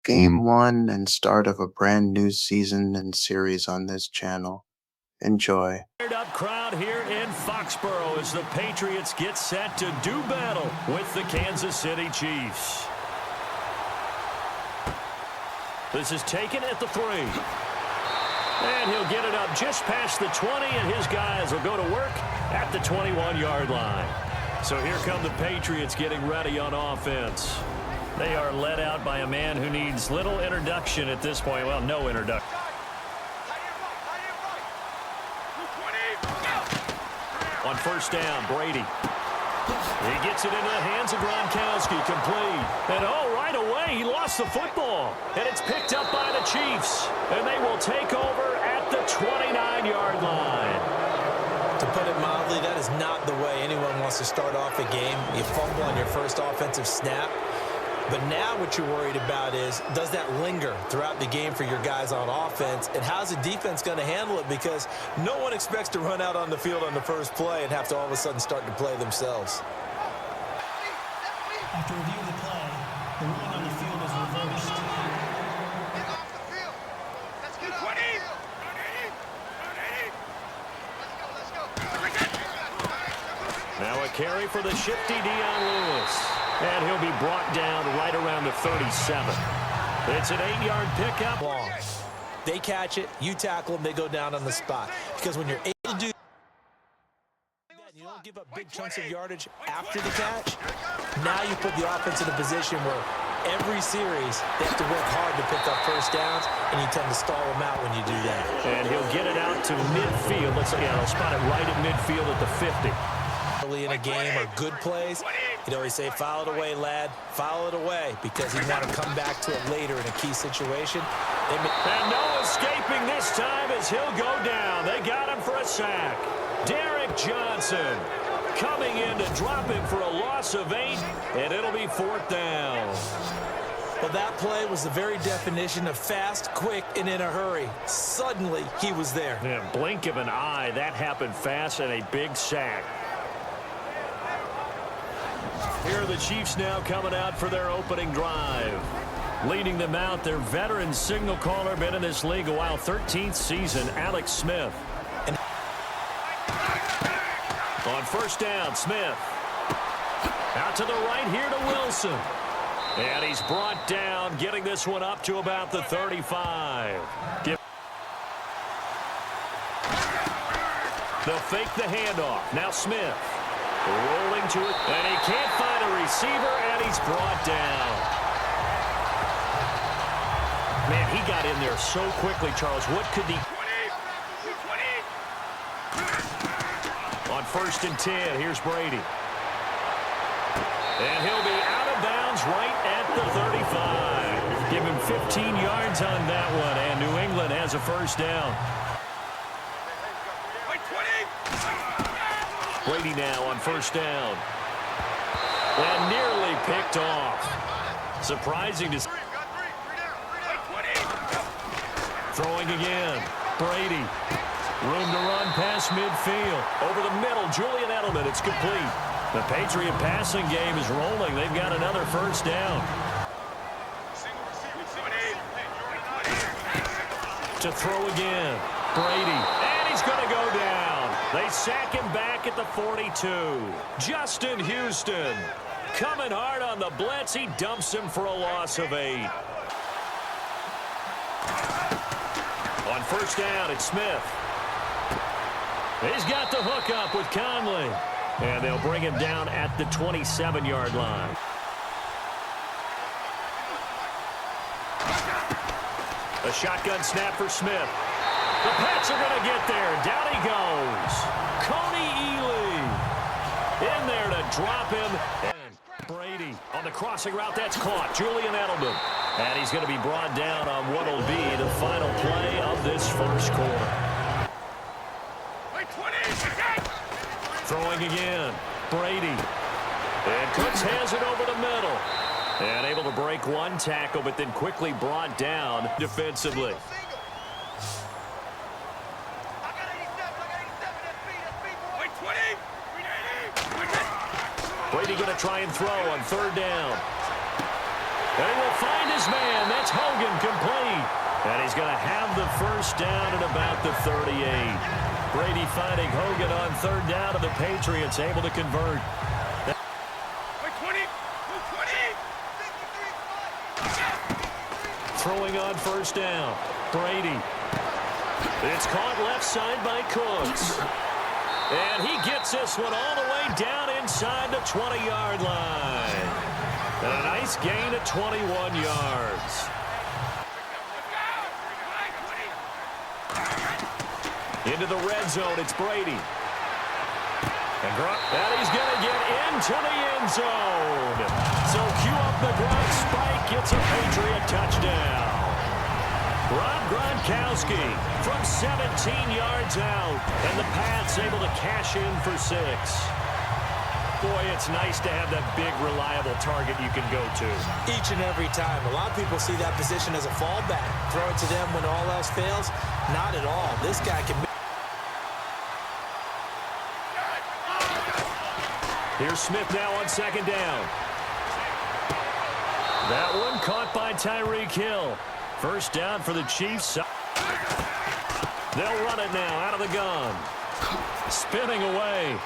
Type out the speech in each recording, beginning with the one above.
Game 1 and start of a brand new season and series on this channel. Enjoy. Fired up crowd here in Foxborough as the Patriots get set to do battle with the Kansas City Chiefs. This is taken at the 3. And he'll get it up just past the 20, and his guys will go to work at the 21-yard line. So here come the Patriots getting ready on offense. They are led out by a man who needs little introduction at this point. Well, no introduction. On first down, Brady. He gets it into the hands of Gronkowski, complete. And right away, he lost the football. And it's picked up by the Chiefs. And they will take over at the 29-yard line. To put it mildly, that is not the way anyone wants to start off a game. You fumble on your first offensive snap. But now what you're worried about is, does that linger throughout the game for your guys on offense? And how's the defense going to handle it? Because no one expects to run out on the field on the first play and have to all of a sudden start to play themselves. After review of the play, the ruling on the field is reversed. Get off the field. Let's get off the field. Now a carry for the shifty Dion Lewis. And he'll be brought down right around the 37. It's an 8-yard pickup. Long. They catch it, you tackle them, they go down on the spot. Because when you're able to do that, you don't give up big chunks of yardage after the catch. Now you put the offense in a position where every series they have to work hard to pick up first downs, and you tend to stall them out when you do that. And he'll get it out to midfield. They'll spot it right at midfield at the 50. Early in a game are good plays. You always say, foul it away, lad. Foul it away, because you want to come back to it later in a key situation. And no escaping this time as he'll go down. They got him for a sack. Derrick Johnson coming in to drop him for a loss of 8, and it'll be 4th down. Well, that play was the very definition of fast, quick, and in a hurry. Suddenly, he was there. Yeah, blink of an eye. That happened fast, and a big sack. Here are the Chiefs now coming out for their opening drive. Leading them out, their veteran signal caller, been in this league a while, 13th season, Alex Smith. And on first down, Smith. Out to the right here to Wilson. And he's brought down, getting this one up to about the 35. They'll fake the handoff. Now Smith. Rolling to it, and he can't find a receiver, and he's brought down. Man, he got in there so quickly, Charles. What could he... On first and 10, here's Brady. And he'll be out of bounds right at the 35. Give him 15 yards on that one, and New England has a first down. Brady now on first down. And nearly picked off. Surprising to see. Throwing again. Brady. Room to run past midfield. Over the middle, Julian Edelman. It's complete. The Patriot passing game is rolling. They've got another first down. To throw again. Brady. And he's going to go down. They sack him back at the 42. Justin Houston coming hard on the blitz. He dumps him for a loss of 8. On first down, it's Smith. He's got the hook up with Conley. And they'll bring him down at the 27-yard line. A shotgun snap for Smith. The Pats are going to get there. Down he goes. Coney Ely in there to drop him. And Brady on the crossing route. That's caught. Julian Edelman. And he's going to be brought down on what will be the final play of this first quarter. Throwing again. Brady. And Cooks has it over the middle. And able to break one tackle, but then quickly brought down defensively. Brady going to try and throw on third down. And he will find his man. That's Hogan, complete. And he's going to have the first down at about the 38. Brady finding Hogan on third down, and the Patriots able to convert. Throwing on first down. Brady. It's caught left side by Cooks. And he gets this one all the way down inside the 20-yard line. And a nice gain of 21 yards. Into the red zone, it's Brady. And he's going to get into the end zone. So cue up the Gronk spike, gets a Patriot touchdown. Rob Gronkowski from 17 yards out. And the Pats able to cash in for 6. Boy, it's nice to have that big, reliable target you can go to. Each and every time. A lot of people see that position as a fallback. Throw it to them when all else fails. Not at all. This guy can... Here's Smith now on second down. That one caught by Tyreek Hill. First down for the Chiefs. They'll run it now out of the gun. Spinning away.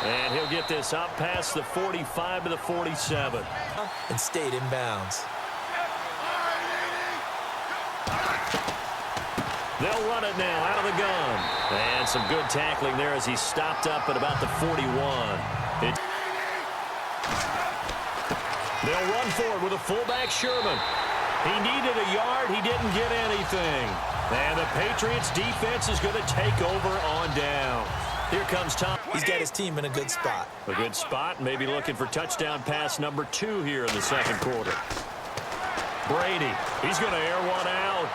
And he'll get this up past the 45 to the 47. And stayed in bounds. They'll run it now out of the gun. And some good tackling there as he stopped up at about the 41. They'll run forward with a fullback, Sherman. He needed a yard. He didn't get anything. And the Patriots defense is going to take over on down. Here comes Tom. He's got his team in a good spot. A good spot, maybe looking for touchdown pass number 2 here in the second quarter. Brady, he's going to air one out.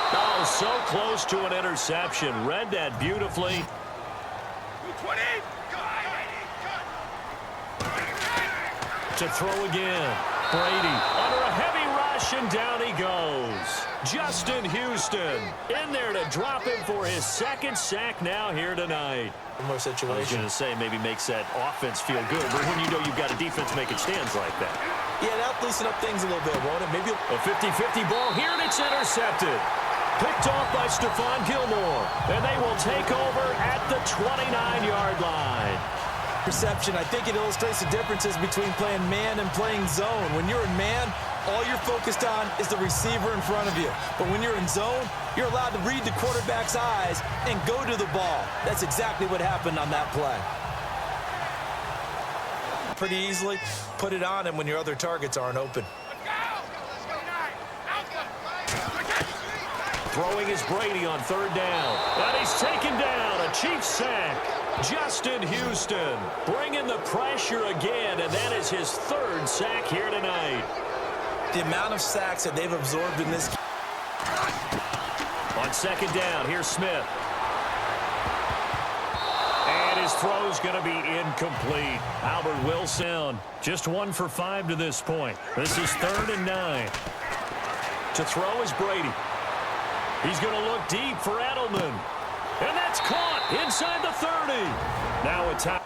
Oh, so close to an interception. Read that beautifully. To throw again. Brady under a heavy rush, and down he goes. Justin Houston in there to drop him for his second sack now here tonight. More situation. I was going to say maybe makes that offense feel good, but when you know you've got a defense making stands like that. Yeah, that'll loosen up things a little bit, won't it? Maybe a 50-50 ball here, and it's intercepted. Picked off by Stephon Gilmore, and they will take over at the 29-yard line. Reception, I think it illustrates the differences between playing man and playing zone. When you're in man, all you're focused on is the receiver in front of you. But when you're in zone, you're allowed to read the quarterback's eyes and go to the ball. That's exactly what happened on that play. Pretty easily put it on him when your other targets aren't open. Throwing is Brady on third down. And he's taken down. A Chiefs sack. Justin Houston bringing the pressure again, and that is his third sack here tonight. The amount of sacks that they've absorbed in this. On second down, here's Smith. And his throw's going to be incomplete. Albert Wilson, just 1 for 5 to this point. This is 3rd and 9. To throw is Brady. He's going to look deep for Edelman. And that's caught inside the 30. Now a time.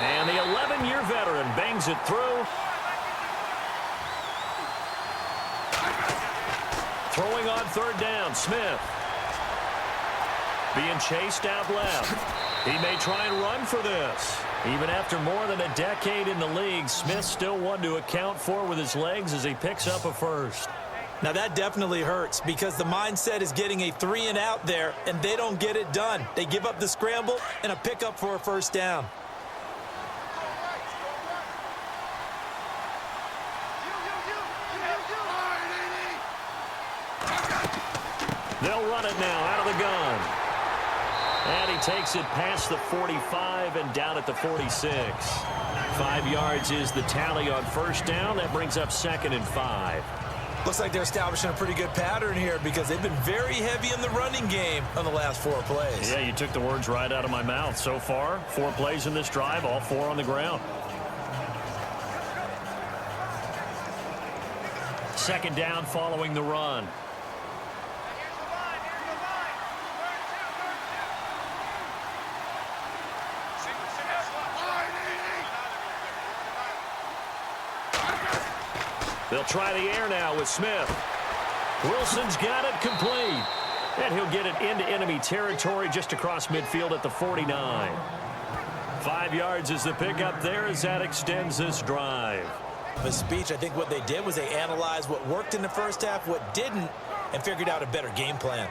And the 11-year veteran bangs it through. Throwing on third down, Smith. Being chased out left. He may try and run for this. Even after more than a decade in the league, Smith still one to account for with his legs as he picks up a first. Now that definitely hurts because the mindset is getting a 3-and-out there, and they don't get it done. They give up the scramble and a pickup for a first down. They'll run it now out of the gun. And he takes it past the 45 and down at the 46. 5 yards is the tally on first down. That brings up 2nd and 5. Looks like they're establishing a pretty good pattern here because they've been very heavy in the running game on the last 4 plays. Yeah, you took the words right out of my mouth. So far, 4 plays in this drive, all 4 on the ground. Second down following the run. They'll try the air now with Smith. Wilson's got it complete. And he'll get it into enemy territory just across midfield at the 49. 5 yards is the pickup there as that extends this drive. The speech, I think what they did was they analyzed what worked in the first half, what didn't, and figured out a better game plan.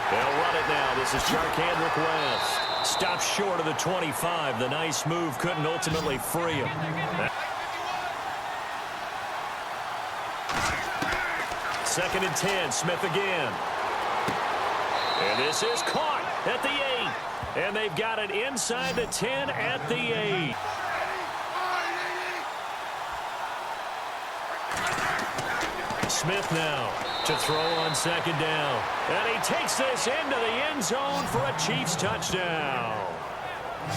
They'll run it now. This is Charkandrick West. Stops short of the 25. The nice move couldn't ultimately free him. Second and 10, Smith again. And this is caught at the 8. And they've got it inside the 10 at the 8. Smith now to throw on second down. And he takes this into the end zone for a Chiefs touchdown.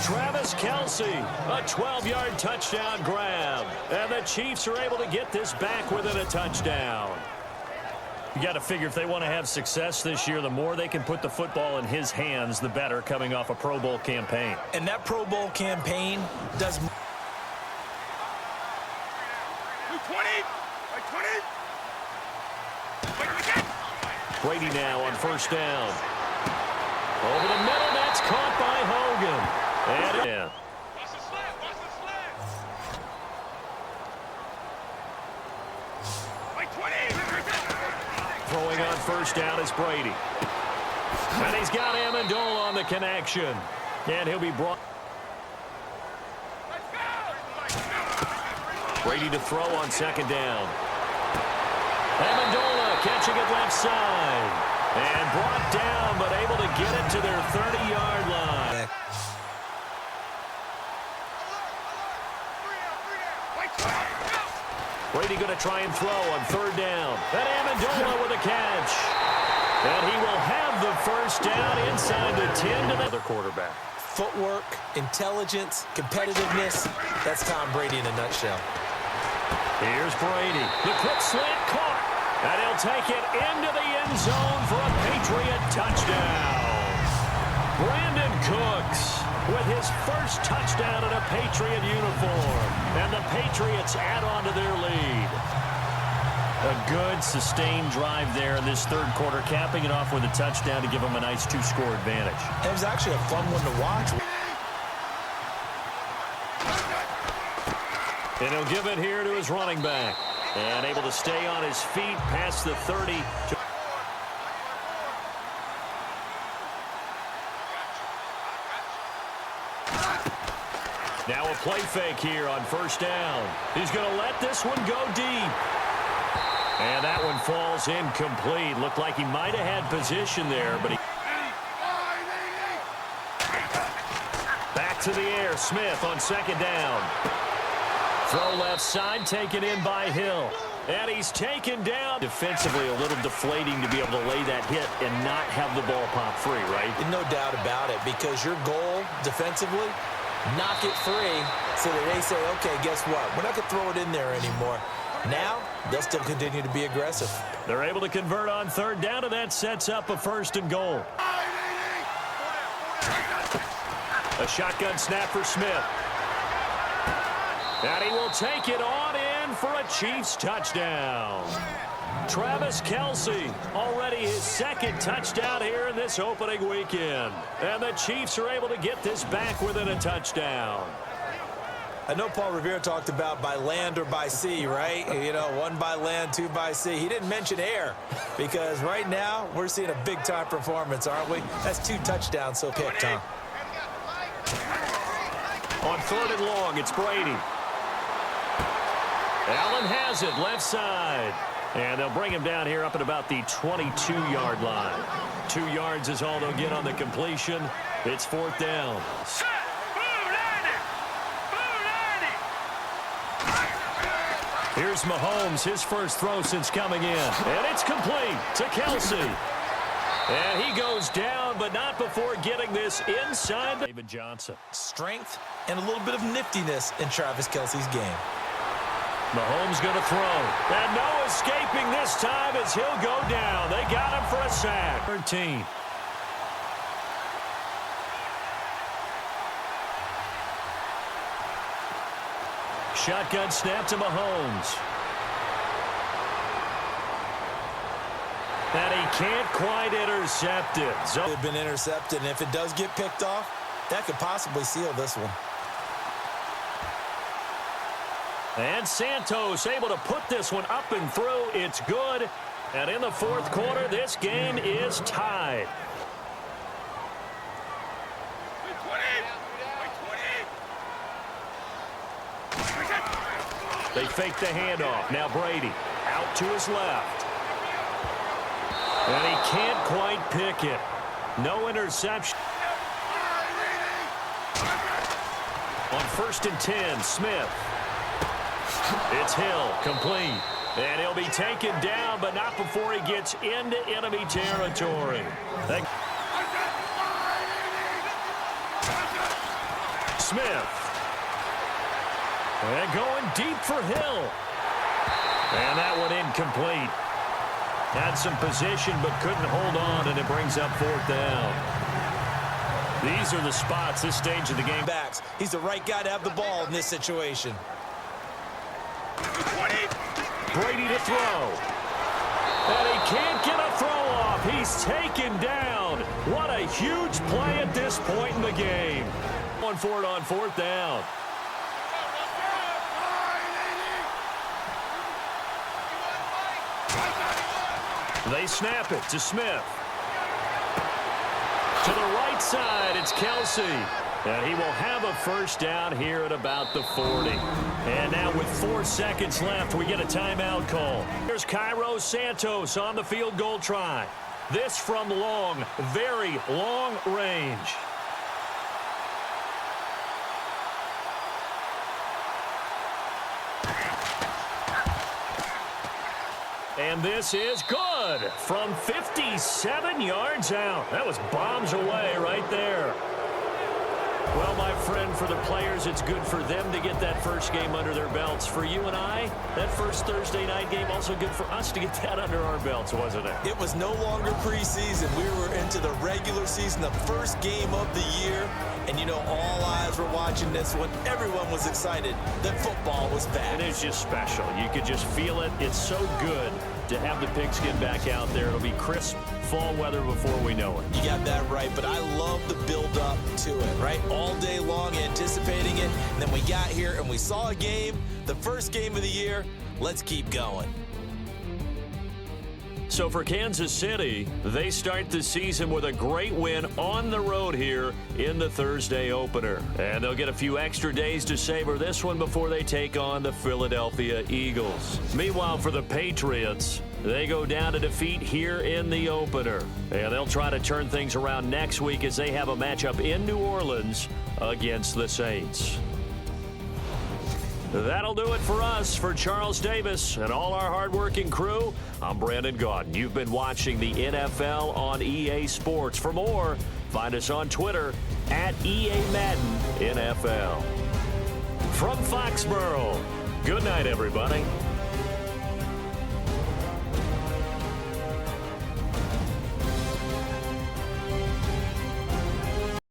Travis Kelce, a 12-yard touchdown grab. And the Chiefs are able to get this back within a touchdown. You got to figure if they want to have success this year, the more they can put the football in his hands, the better, coming off a Pro Bowl campaign. And that Pro Bowl campaign does... 20! 20! Brady now on first down. Over the middle, that's caught by Hogan. And yeah. Watch the slant! Watch the slant! Like 20! Throwing on first down is Brady. And he's got Amendola on the connection. And he'll be brought. Brady to throw on second down. Amendola catching it left side. And brought down, but able to get it to their 30-yard line. Brady going to try and throw on third down. And Amendola with a catch. And he will have the first down inside the 10 to the other quarterback. Footwork, intelligence, competitiveness. That's Tom Brady in a nutshell. Here's Brady. The quick slant caught. And he'll take it into the end zone for a Patriot touchdown. Brandon Cooks with his first touchdown in a Patriot uniform. And the Patriots add on to their lead. A good, sustained drive there in this third quarter, capping it off with a touchdown to give them a nice 2-score advantage. It was actually a fun one to watch. And he'll give it here to his running back. And able to stay on his feet past the 30. Now a play fake here on first down. He's going to let this one go deep. And that one falls incomplete. Looked like he might have had position there, but he... Back to the air. Smith on second down. Throw left side, taken in by Hill. And he's taken down. Defensively, a little deflating to be able to lay that hit and not have the ball pop free, right? No doubt about it, because your goal defensively, knock it free so that they say, okay, guess what? We're not going to throw it in there anymore. Now, they'll still continue to be aggressive. They're able to convert on third down, and that sets up a first and goal. A shotgun snap for Smith. And he will take it on in for a Chiefs touchdown. Travis Kelce, already his second touchdown here in this opening weekend. And the Chiefs are able to get this back within a touchdown. I know Paul Revere talked about by land or by sea, right? You know, 1 by land, 2 by sea. He didn't mention air because right now we're seeing a big-time performance, aren't we? That's 2 touchdowns so picked, Tom. On third and long, it's Brady. Allen has it, left side. And they'll bring him down here up at about the 22-yard line. 2 yards is all they'll get on the completion. It's fourth down. Here's Mahomes, his first throw since coming in. And it's complete to Kelce. And he goes down, but not before getting this inside David Johnson. Strength and a little bit of niftiness in Travis Kelce's game. Mahomes going to throw. And no escaping this time as he'll go down. They got him for a sack. 13. Shotgun snap to Mahomes. And he can't quite intercept it. They've been intercepted, and if it does get picked off, that could possibly seal this one. And Santos able to put this one up and through. It's good. And in the fourth quarter, this game is tied. They fake the handoff. Now Brady out to his left. And he can't quite pick it. No interception. On 1st and 10, Smith. It's Hill, complete. And he'll be taken down, but not before he gets into enemy territory. Smith. And going deep for Hill. And that one incomplete. Had some position, but couldn't hold on, and it brings up 4th down. These are the spots this stage of the game. Backs. He's the right guy to have the ball in this situation. Brady to throw. And he can't get a throw off. He's taken down. What a huge play at this point in the game. Going for it on 4th down. They snap it to Smith. To the right side, it's Kelsey. And he will have a first down here at about the 40. And now with 4 seconds left, we get a timeout call. Here's Cairo Santos on the field goal try. This from long, very long range. And this is good from 57 yards out. That was bombs away right there. Well, my friend, for the players, it's good for them to get that first game under their belts. For you and I, that first Thursday night game, also good for us to get that under our belts, wasn't it? It was no longer preseason. We were into the regular season, the first game of the year. And, you know, all eyes were watching this one. Everyone was excited that football was back. It is just special. You could just feel it. It's so good to have the pigskin back out there. It'll be crisp fall weather before we know it. You got that right, but I love the build-up to it, right? All day long anticipating it. And then we got here and we saw a game, the first game of the year. Let's keep going. So for Kansas City, they start the season with a great win on the road here in the Thursday opener. And they'll get a few extra days to savor this one before they take on the Philadelphia Eagles. Meanwhile, for the Patriots, they go down to defeat here in the opener. And they'll try to turn things around next week as they have a matchup in New Orleans against the Saints. That'll do it for us. For Charles Davis and all our hardworking crew, I'm Brandon Gaudin. You've been watching the NFL on EA Sports. For more, find us on Twitter at EA Madden NFL. From Foxborough, good night, everybody.